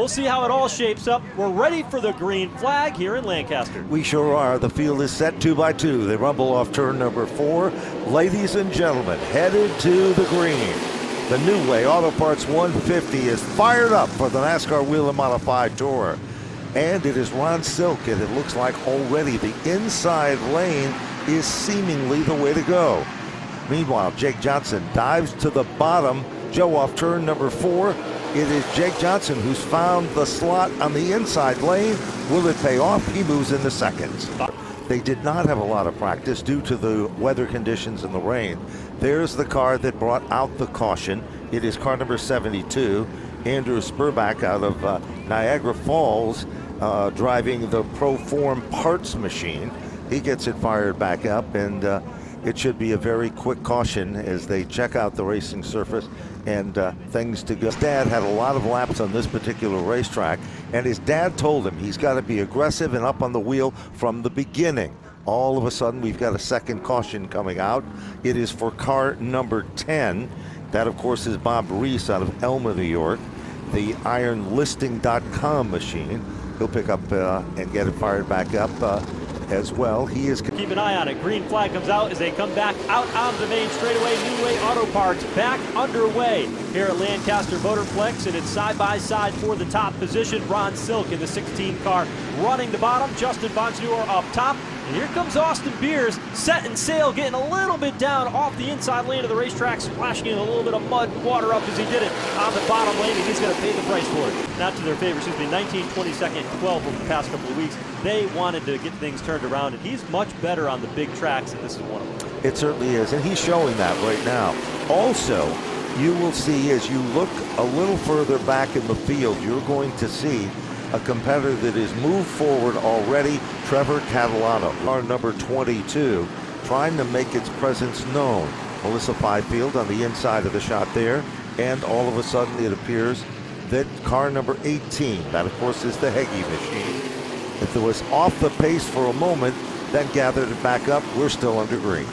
we'll see how it all shapes up. We're ready for the green flag here in Lancaster. We sure are. The field is set 2 by 2. They rumble off turn number 4. Ladies and gentlemen, headed to the green. The New Way Auto Parts 150 is fired up for the NASCAR Whelen Modified Tour. And it is Ron Silk, and it looks like already the inside lane is seemingly the way to go. Meanwhile, Jake Johnson dives to the bottom. Joe off turn number 4. It is Jake Johnson who's found the slot on the inside lane. Will it pay off? He moves into seconds. They did not have a lot of practice due to the weather conditions and the rain. There's the car that brought out the caution. It is car number 72, Andrew Spurback out of Niagara Falls, driving the Proform parts machine. He gets it fired back up, and it should be a very quick caution as they check out the racing surface and things to go. His dad had a lot of laps on this particular racetrack, and his dad told him he's got to be aggressive and up on the wheel from the beginning. All of a sudden, we've got a second caution coming out. It is for car number 10. That, of course, is Bob Reese out of Elma, New York, the ironlisting.com machine. He'll pick up and get it fired back up as well. He is. Keep an eye on it. Green flag comes out as they come back out on the main straightaway. New Way Auto Parts back underway here at Lancaster Motorplex, and it's side by side for the top position. Ron Silk in the 16 car running the bottom. Justin Bonsignor up top. And here comes Austin Beers, setting sail, getting a little bit down off the inside lane of the racetrack, splashing in a little bit of mud and water up as he did it on the bottom lane, and he's going to pay the price for it. Not to their favor, 19, 22nd, 12 over the past couple of weeks. They wanted to get things turned around, and he's much better on the big tracks, and this is one of them. It certainly is, and he's showing that right now. Also, you will see as you look a little further back in the field, you're going to see a competitor that has moved forward already, Trevor Catalano, car number 22, trying to make its presence known. Melissa Fifield on the inside of the shot there, and all of a sudden it appears that car number 18, that of course is the Heggie machine, if it was off the pace for a moment, then gathered it back up. We're still under green.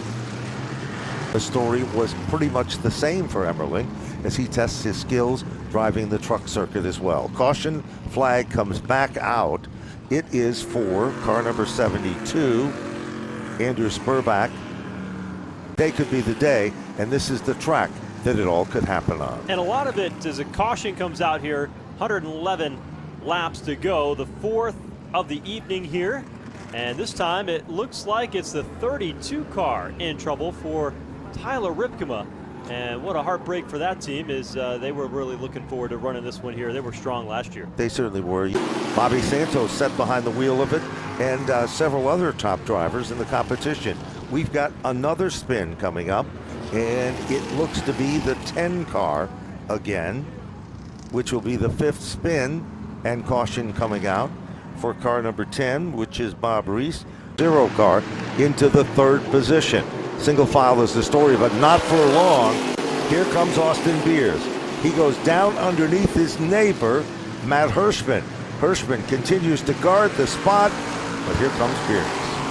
The story was pretty much the same for Emmerling as he tests his skills driving the truck circuit as well. Caution flag comes back out. It is for car number 72, Andrew Spurback. Day could be the day, and this is the track that it all could happen on. And a lot of it as a caution comes out here, 111 laps to go, the 4th of the evening here. And this time it looks like it's the 32 car in trouble for Tyler Ripkema. And what a heartbreak for that team is they were really looking forward to running this one here. They were strong last year. They certainly were. Bobby Santos sat behind the wheel of it, and several other top drivers in the competition. We've got another spin coming up, and it looks to be the 10 car again, which will be the 5th spin, and caution coming out for car number 10, which is Bob Reese. 0 car into the 3rd position. Single file is the story, but not for long. Here comes Austin Beers. He goes down underneath his neighbor, Matt Hirschman. Hirschman continues to guard the spot, but here comes Beers.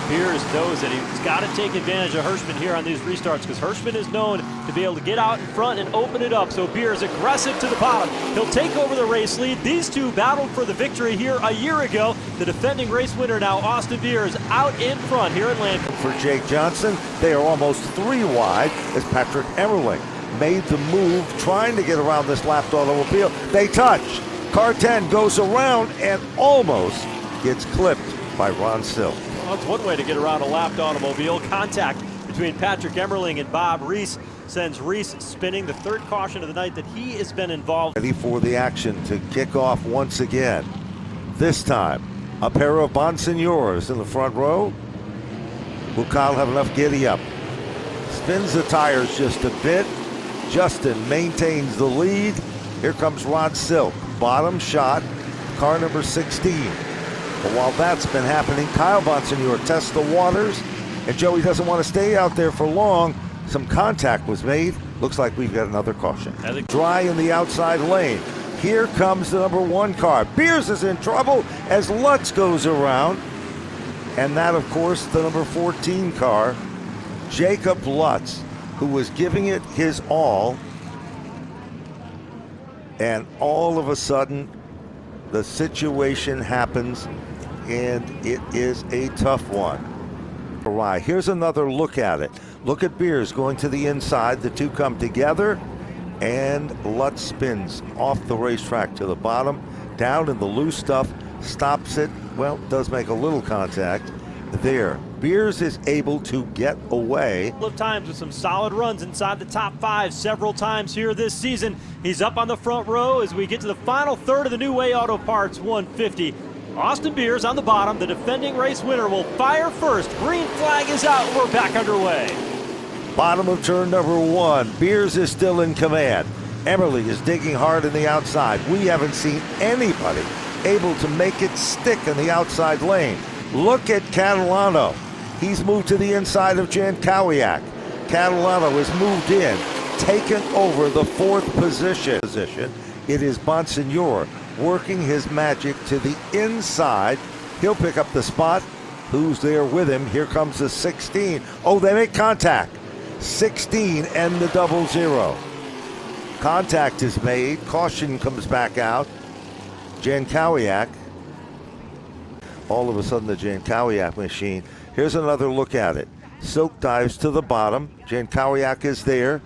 Beers knows that he's got to take advantage of Hirschman here on these restarts, because Hirschman is known to be able to get out in front and open it up. So Beers aggressive to the bottom. He'll take over the race lead. These two battled for the victory here a year ago. The defending race winner now, Austin Beers, out in front here in Lancaster. For Jake Johnson, they are almost 3 wide as Patrick Emmerling made the move, trying to get around this lapped automobile. They touch. Car 10 goes around and almost gets clipped by Ron Silk. Well, that's one way to get around a lapped automobile. Contact between Patrick Emmerling and Bob Reese sends Reese spinning, the 3rd caution of the night that he has been involved. Ready for the action to kick off once again. This time, a pair of Bonsignors in the front row. Will Kyle have enough giddy up? Spins the tires just a bit. Justin maintains the lead. Here comes Ron Silk, bottom shot, car number 16. But while that's been happening, Kyle Bonsignor tests the waters, and Joey doesn't want to stay out there for long. Some contact was made. Looks like we've got another caution. Dry in the outside lane. Here comes the number 1 car. Beers is in trouble as Lutz goes around. And that, of course, the number 14 car, Jacob Lutz, who was giving it his all. And all of a sudden, The situation happens, and it is a tough one. Right, here's another look at it. Look at Beers going to the inside. The two come together, and Lutz spins off the racetrack to the bottom, down in the loose stuff, stops it. Well, does make a little contact there. Beers is able to get away. A couple of times with some solid runs inside the top 5 several times here this season. He's up on the front row as we get to the final third of the New Way Auto Parts 150. Austin Beers on the bottom, the defending race winner, will fire first. Green flag is out. We're back underway. Bottom of turn number 1. Beers is still in command. Emmerling is digging hard in the outside. We haven't seen anybody able to make it stick in the outside lane. Look at Catalano. He's moved to the inside of Jankowiak. Catalano has moved in, taken over the 4th position. It is Bonsignor working his magic to the inside. He'll pick up the spot. Who's there with him? Here comes the 16. Oh, they make contact. 16 and the 00. Contact is made. Caution comes back out. Jankowiak. All of a sudden, the Jankowiak machine. Here's another look at it. Silk dives to the bottom. Jankowiak is there.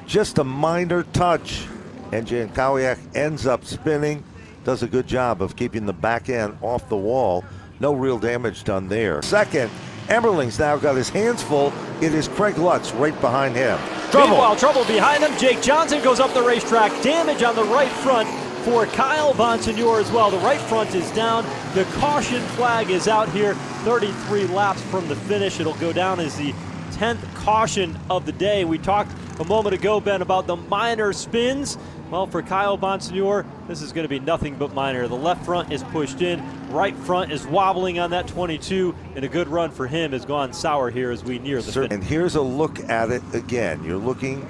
Just a minor touch. And Jankowiak ends up spinning. Does a good job of keeping the back end off the wall. No real damage done there. Second, Emmerling's now got his hands full. It is Craig Lutz right behind him. Trouble. Meanwhile, trouble behind him. Jake Johnson goes up the racetrack. Damage on the right front for Kyle Bonsignor as well. The right front is down. The caution flag is out here. 33 laps from the finish. It'll go down as the 10th caution of the day. We talked a moment ago, Ben, about the minor spins. Well, for Kyle Bonsignor, this is going to be nothing but minor. The left front is pushed in. Right front is wobbling on that 22, and a good run for him has gone sour here as we near the finish. And here's a look at it again. You're looking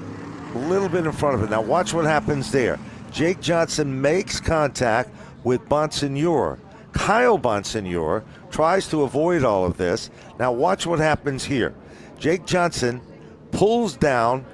a little bit in front of it. Now watch what happens there. Jake Johnson makes contact with Bonsignor. Kyle Bonsignor tries to avoid all of this. Now watch what happens here. Jake Johnson pulls down,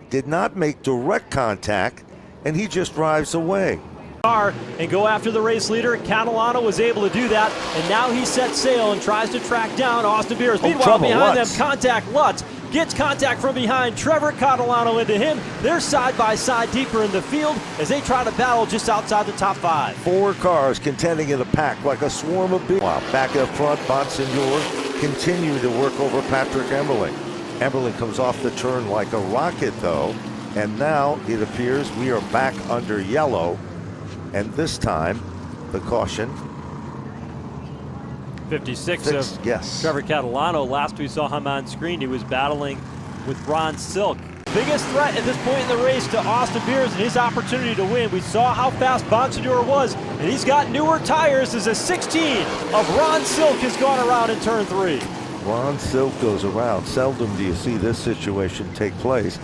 did not make direct contact, and he just drives away. And go after the race leader. Catalano was able to do that, and now he sets sail and tries to track down Austin Beers. Meanwhile, behind them, contact Lutz. Gets contact from behind. Trevor Catalano into him. They're side by side deeper in the field as they try to battle just outside the top 5. 4 cars contending in a pack like a swarm of bees. Wow. Back up front, Bonsignor continuing to work over Patrick Emmerling. Emmerling comes off the turn like a rocket, though. And now it appears we are back under yellow. And this time, the caution. 56 of yes. Trevor Catalano. Last we saw him on screen, he was battling with Ron Silk. Biggest threat at this point in the race to Austin Beers and his opportunity to win. We saw how fast Bonsignor was, and he's got newer tires as a 16 of Ron Silk has gone around in turn 3. Ron Silk goes around. Seldom do you see this situation take place.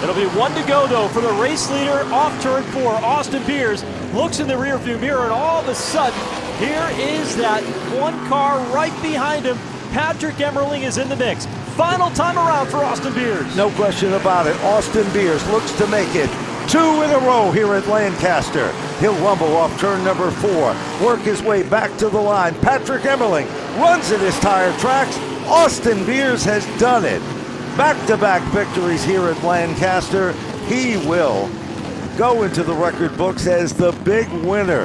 It'll be 1 to go, though, for the race leader off turn 4. Austin Beers looks in the rearview mirror, and all of a sudden, here is that one car right behind him. Patrick Emmerling is in the mix. Final time around for Austin Beers. No question about it. Austin Beers looks to make it 2 in a row here at Lancaster. He'll rumble off turn number 4, work his way back to the line. Patrick Emmerling runs at his tire tracks. Austin Beers has done it. Back-to-back victories here at Lancaster. He will go into the record books as the big winner.